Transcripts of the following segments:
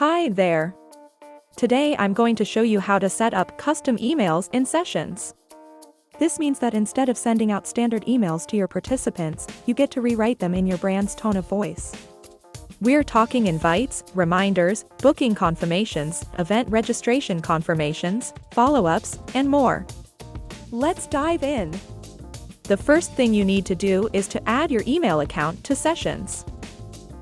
Hi there. Today I'm going to show you how to set up custom emails in Sessions. This means that instead of sending out standard emails to your participants, you get to rewrite them in your brand's tone of voice. We're talking invites, reminders, booking confirmations, event registration confirmations, follow-ups, and more. Let's dive in. The first thing you need to do is to add your email account to Sessions.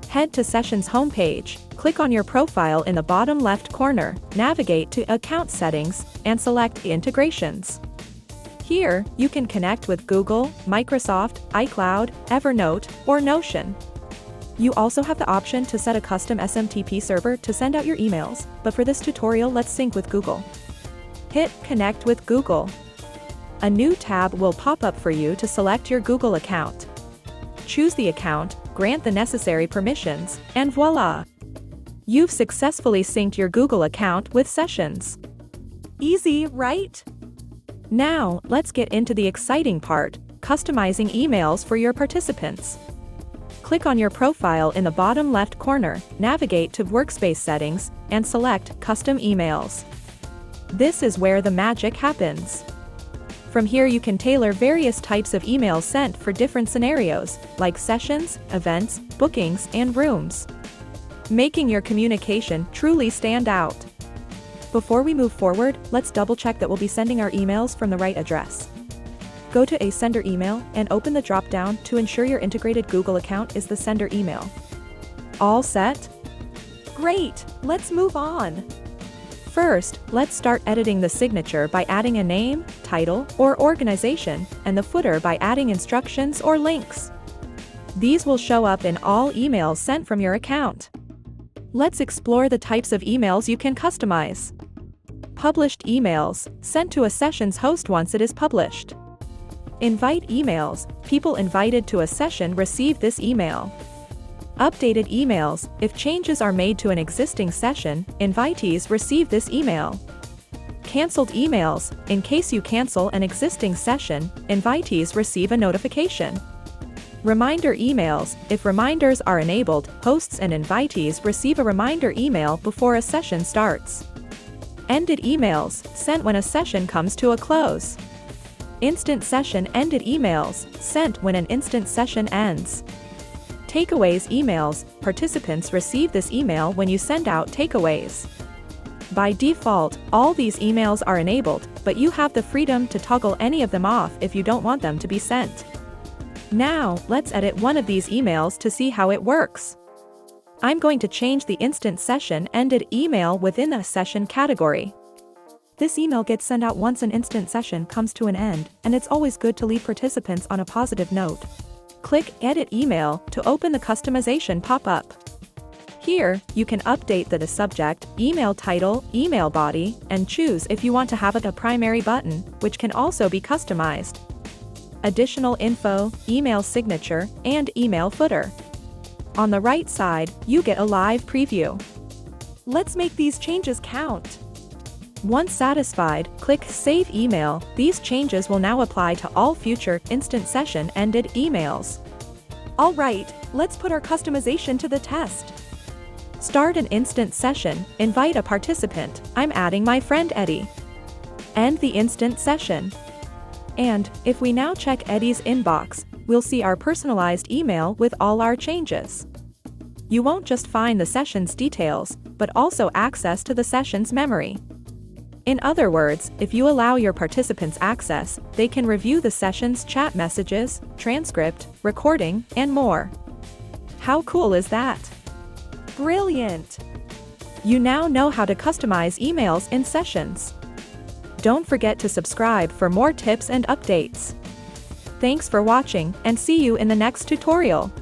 Head to Sessions homepage, click on your profile in the bottom left corner, navigate to Account Settings, and select Integrations. Here, you can connect with Google, Microsoft, iCloud, Evernote, or Notion. You also have the option to set a custom SMTP server to send out your emails, but for this tutorial let's sync with Google. Hit Connect with Google. A new tab will pop up for you to select your Google account. Choose the account, grant the necessary permissions, and voila! You've successfully synced your Google account with Sessions. Easy, right? Now, let's get into the exciting part, customizing emails for your participants. Click on your profile in the bottom left corner, navigate to Workspace Settings, and select Custom Emails. This is where the magic happens. From here you can tailor various types of emails sent for different scenarios, like sessions, events, bookings, and rooms, making your communication truly stand out. Before we move forward, let's double-check that we'll be sending our emails from the right address. Go to a sender email and open the drop-down to ensure your integrated Google account is the sender email. All set? Great! Let's move on. First, let's start editing the signature by adding a name, title, or organization, and the footer by adding instructions or links. These will show up in all emails sent from your account. Let's explore the types of emails you can customize. Published emails, sent to a Sessions host once it is published. Invite emails, people invited to a session receive this email. Updated emails, if changes are made to an existing session, invitees receive this email. Canceled emails, in case you cancel an existing session, invitees receive a notification. Reminder emails, if reminders are enabled, hosts and invitees receive a reminder email before a session starts. Ended emails, sent when a session comes to a close. Instant session ended emails, sent when an instant session ends. Takeaways emails, participants receive this email when you send out takeaways. By default, all these emails are enabled, but you have the freedom to toggle any of them off if you don't want them to be sent. Now, let's edit one of these emails to see how it works. I'm going to change the instant session ended email within a session category. This email gets sent out once an instant session comes to an end, and it's always good to leave participants on a positive note. Click Edit Email to open the customization pop-up. Here, you can update the subject, email title, email body, and choose if you want to have a primary button, which can also be customized. Additional info, email signature, and email footer. On the right side, you get a live preview. Let's make these changes count. Once satisfied, click Save Email. These changes will now apply to all future instant session ended emails. Alright, let's put our customization to the test. Start an instant session, invite a participant, I'm adding my friend Eddie. End the instant session. And, if we now check Eddie's inbox, we'll see our personalized email with all our changes. You won't just find the session's details, but also access to the session's memory. In other words, if you allow your participants access, they can review the session's chat messages, transcript, recording, and more. How cool is that? Brilliant! You now know how to customize emails in Sessions. Don't forget to subscribe for more tips and updates. Thanks for watching, and see you in the next tutorial.